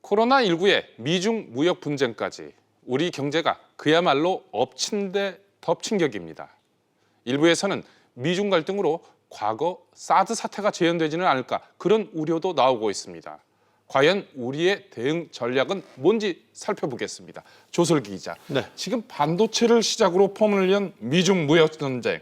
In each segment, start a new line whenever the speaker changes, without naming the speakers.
코로나19에 미중 무역 분쟁까지 우리 경제가 그야말로 엎친 데 덮친 격입니다. 일부에서는 미중 갈등으로 과거 사드 사태가 재현되지는 않을까 그런 우려도 나오고 있습니다. 과연 우리의 대응 전략은 뭔지 살펴보겠습니다. 조설기 기자,
네.
지금 반도체를 시작으로 폼을 연 미중 무역 전쟁,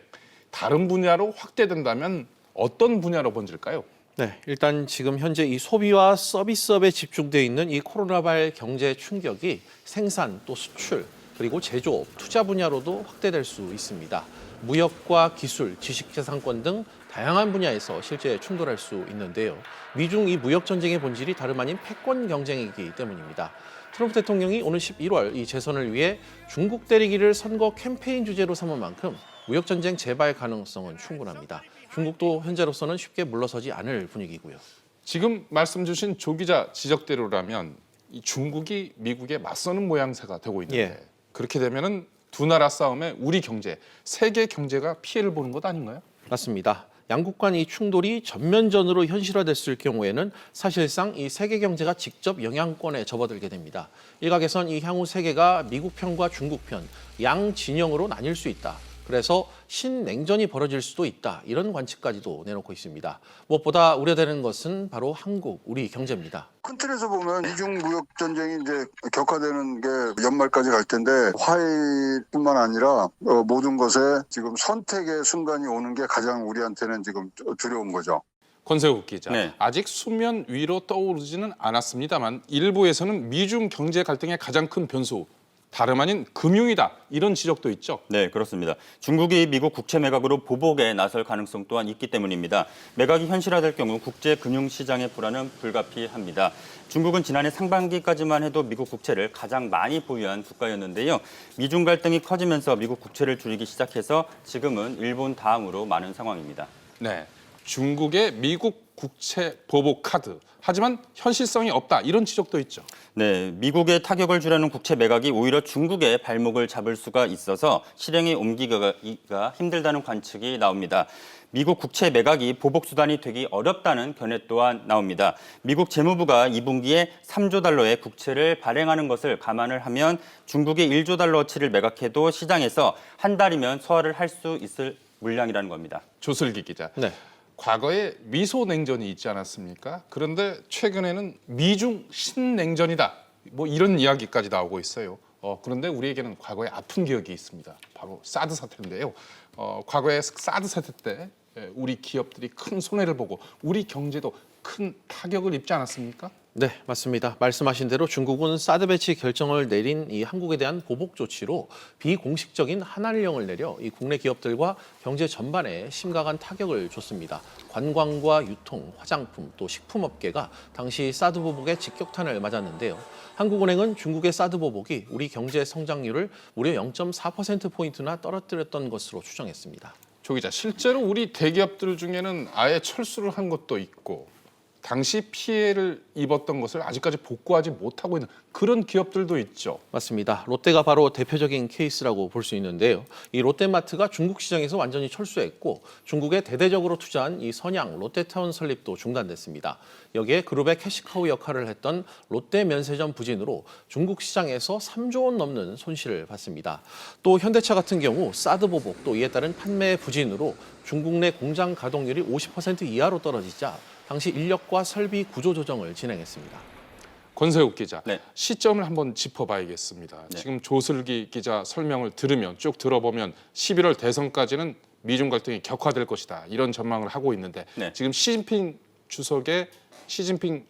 다른 분야로 확대된다면 어떤 분야로 번질까요?
네, 일단 지금 현재 이 소비와 서비스업에 집중돼 있는 이 코로나발 경제 충격이 생산 또 수출 그리고 제조업, 투자 분야로도 확대될 수 있습니다. 무역과 기술, 지식재산권 등 다양한 분야에서 실제 충돌할 수 있는데요. 미중 이 무역 전쟁의 본질이 다름 아닌 패권 경쟁이기 때문입니다. 트럼프 대통령이 오는 11월 이 재선을 위해 중국 때리기를 선거 캠페인 주제로 삼은 만큼 무역 전쟁 재발 가능성은 충분합니다. 중국도 현재로서는 쉽게 물러서지 않을 분위기고요.
지금 말씀 주신 조 기자 지적대로라면 이 중국이 미국에 맞서는 모양새가 되고 있는데
예.
그렇게 되면은 두 나라 싸움에 우리 경제, 세계 경제가 피해를 보는 것 아닌가요?
맞습니다. 양국 간 이 충돌이 전면전으로 현실화됐을 경우에는 사실상 이 세계 경제가 직접 영향권에 접어들게 됩니다. 일각에선 이 향후 세계가 미국 편과 중국 편, 양 진영으로 나뉠 수 있다. 그래서 신냉전이 벌어질 수도 있다. 이런 관측까지도 내놓고 있습니다. 무엇보다 우려되는 것은 바로 한국, 우리 경제입니다.
큰 틀에서 보면 미중 무역 전쟁이 이제 격화되는 게 연말까지 갈 텐데 화해뿐만 아니라 모든 것에 지금 선택의 순간이 오는 게 가장 우리한테는 지금 두려운 거죠.
권세욱 기자,
네.
아직 수면 위로 떠오르지는 않았습니다만 일부에서는 미중 경제 갈등의 가장 큰 변수, 다름 아닌 금융이다 이런 지적도 있죠.
네, 그렇습니다. 중국이 미국 국채 매각으로 보복에 나설 가능성 또한 있기 때문입니다. 매각이 현실화될 경우 국제 금융시장의 불안은 불가피합니다. 중국은 지난해 상반기까지만 해도 미국 국채를 가장 많이 보유한 국가였는데요. 미중 갈등이 커지면서 미국 국채를 줄이기 시작해서 지금은 일본 다음으로 많은 상황입니다.
네, 중국의 미국 국채 보복 카드. 하지만 현실성이 없다 이런 지적도 있죠.
네, 미국의 타격을 주려는 국채 매각이 오히려 중국의 발목을 잡을 수가 있어서 실행에 옮기기가 힘들다는 관측이 나옵니다. 미국 국채 매각이 보복 수단이 되기 어렵다는 견해 또한 나옵니다. 미국 재무부가 2분기에 3조 달러의 국채를 발행하는 것을 감안을 하면 중국의 1조 달러어치를 매각해도 시장에서 한 달이면 소화를 할 수 있을 물량이라는 겁니다.
조슬기 기자.
네.
과거에 미소 냉전이 있지 않았습니까? 그런데 최근에는 미중 신냉전이다. 뭐 이런 이야기까지 나오고 있어요. 그런데 우리에게는 과거에 아픈 기억이 있습니다. 바로 사드 사태인데요. 과거에 사드 사태 때 우리 기업들이 큰 손해를 보고 우리 경제도 큰 타격을 입지 않았습니까?
네, 맞습니다. 말씀하신 대로 중국은 사드 배치 결정을 내린 이 한국에 대한 보복 조치로 비공식적인 한한령을 내려 이 국내 기업들과 경제 전반에 심각한 타격을 줬습니다. 관광과 유통, 화장품, 또 식품업계가 당시 사드 보복의 직격탄을 맞았는데요. 한국은행은 중국의 사드 보복이 우리 경제 성장률을 무려 0.4%포인트나 떨어뜨렸던 것으로 추정했습니다.
조 기자, 실제로 우리 대기업들 중에는 아예 철수를 한 것도 있고 당시 피해를 입었던 것을 아직까지 복구하지 못하고 있는 그런 기업들도 있죠.
맞습니다. 롯데가 바로 대표적인 케이스라고 볼 수 있는데요. 이 롯데마트가 중국 시장에서 완전히 철수했고 중국에 대대적으로 투자한 이 선양 롯데타운 설립도 중단됐습니다. 여기에 그룹의 캐시카우 역할을 했던 롯데면세점 부진으로 중국 시장에서 3조 원 넘는 손실을 봤습니다. 또 현대차 같은 경우 사드 보복 또 이에 따른 판매 부진으로 중국 내 공장 가동률이 50% 이하로 떨어지자 당시 인력과 설비 구조 조정을 진행했습니다.
권세욱 기자,
네.
시점을 한번 짚어봐야겠습니다.
네.
지금 조슬기 기자 설명을 들으면 쭉 들어보면 11월 대선까지는 미중 갈등이 격화될 것이다 이런 전망을 하고 있는데
네.
지금 시진핑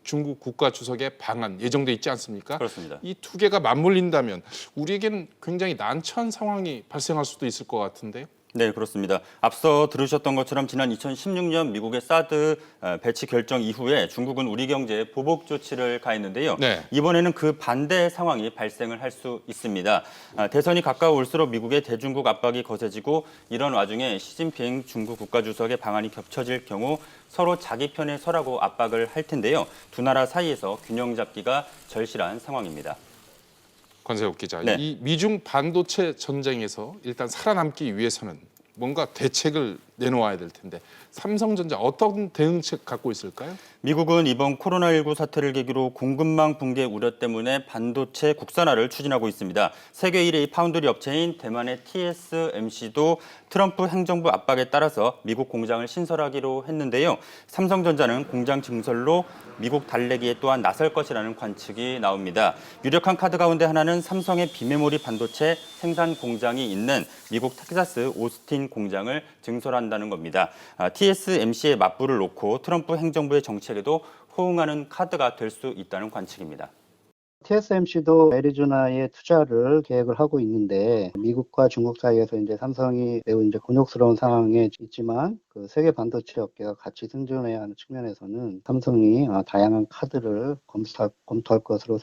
중국 국가 주석의 방한 예정돼 있지 않습니까?
그렇습니다.
이 두 개가 맞물린다면 우리에게는 굉장히 난처한 상황이 발생할 수도 있을 것 같은데요.
네, 그렇습니다. 앞서 들으셨던 것처럼 지난 2016년 미국의 사드 배치 결정 이후에 중국은 우리 경제에 보복 조치를 가했는데요.
네.
이번에는 그 반대 상황이 발생을 할 수 있습니다. 대선이 가까워올수록 미국의 대중국 압박이 거세지고 이런 와중에 시진핑 중국 국가주석의 방안이 겹쳐질 경우 서로 자기 편에 서라고 압박을 할 텐데요. 두 나라 사이에서 균형 잡기가 절실한 상황입니다.
권세욱 기자,
네.
이 미중 반도체 전쟁에서 일단 살아남기 위해서는 뭔가 대책을 내놓아야 될 텐데 삼성전자 어떤 대응책 갖고 있을까요?
미국은 이번 코로나19 사태를 계기로 공급망 붕괴 우려 때문에 반도체 국산화를 추진하고 있습니다. 세계 1위 파운드리 업체인 대만의 TSMC도 트럼프 행정부 압박에 따라서 미국 공장을 신설하기로 했는데요. 삼성전자는 공장 증설로 미국 달래기에 또한 나설 것이라는 관측이 나옵니다. 유력한 카드 가운데 하나는 삼성의 비메모리 반도체 생산 공장이 있는 미국 텍사스 오스틴 공장을 증설한다는 겁니다. TSMC의 맞불을 놓고 트럼프 행정부의 정책에도 호응하는 카드가 될 수 있다는 관측입니다.
TSMC도 애리조나에 투자를 계획을 하고 있는데 미국과 중국 사이에서 이제 삼성이 매우 이제 곤욕스러운 상황에 있지만 그 세계 반도체 업계가 같이 생존해야 하는 측면에서는 삼성이 다양한 카드를 검토할 것으로.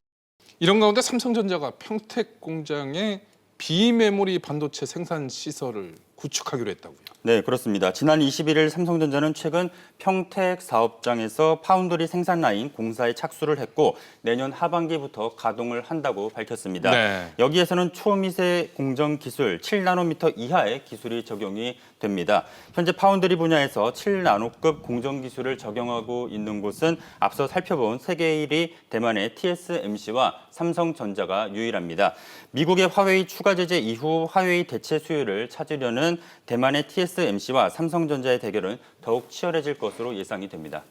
이런 가운데 삼성전자가 평택 공장에 비메모리 반도체 생산 시설을 구축하기로 했다고요.
네, 그렇습니다. 지난 21일 삼성전자는 최근 평택 사업장에서 파운드리 생산 라인 공사에 착수를 했고 내년 하반기부터 가동을 한다고 밝혔습니다.
네.
여기에서는 초미세 공정 기술 7나노미터 이하의 기술이 적용이 됩니다. 현재 파운드리 분야에서 7나노급 공정 기술을 적용하고 있는 곳은 앞서 살펴본 세계 1위 대만의 TSMC와 삼성전자가 유일합니다. 미국의 화웨이 추가 제재 이후 화웨이 대체 수요를 찾으려는 대만의 TSMC와 삼성전자의 대결은 더욱 치열해질 것으로 예상이 됩니다.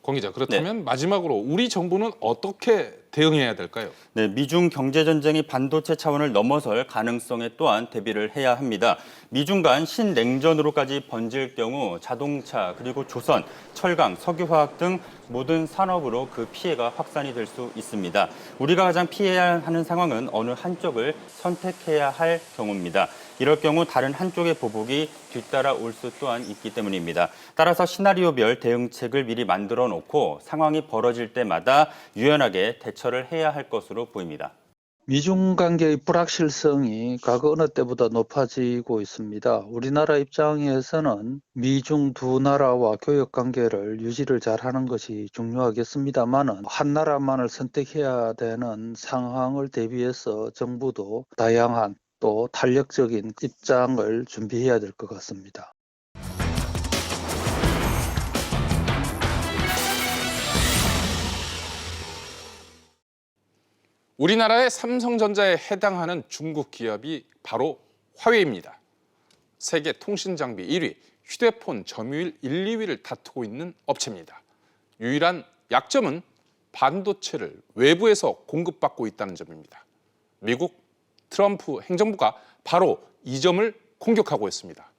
권 기자, 그렇다면 마지막으로 우리 정부는 어떻게 대응해야 될까요?
네, 미중 경제 전쟁이 반도체 차원을 넘어설 가능성에 또한 대비를 해야 합니다. 미중 간 신냉전으로까지 번질 경우 자동차, 그리고 조선, 철강, 석유화학 등 모든 산업으로 그 피해가 확산이 될 수 있습니다. 우리가 가장 피해야 하는 상황은 어느 한쪽을 선택해야 할 경우입니다. 이럴 경우 다른 한쪽의 보복이 뒤따라 올 수 또한 있기 때문입니다. 따라서 시나리오별 대응책을 미리 만들어 놓고 상황이 벌어질 때마다 유연하게 대처를 해야 할 것으로 보입니다.
미중 관계의 불확실성이 과거 어느 때보다 높아지고 있습니다. 우리나라 입장에서는 미중 두 나라와 교역 관계를 유지를 잘하는 것이 중요하겠습니다만은 한 나라만을 선택해야 되는 상황을 대비해서 정부도 다양한 또 탄력적인 입장을 준비해야 될 것 같습니다.
우리나라의 삼성전자에 해당하는 중국 기업이 바로 화웨이입니다. 세계 통신 장비 1위, 휴대폰 점유율 1, 2위를 다투고 있는 업체입니다. 유일한 약점은 반도체를 외부에서 공급받고 있다는 점입니다. 미국 트럼프 행정부가 바로 이 점을 공격하고 있습니다.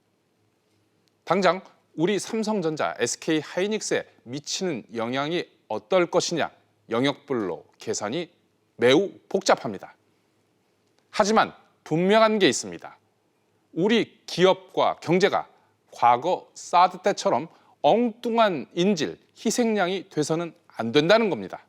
당장 우리 삼성전자, SK하이닉스에 미치는 영향이 어떨 것이냐, 영역별로 계산이 매우 복잡합니다. 하지만 분명한 게 있습니다. 우리 기업과 경제가 과거 사드 때처럼 엉뚱한 인질, 희생양이 돼서는 안 된다는 겁니다.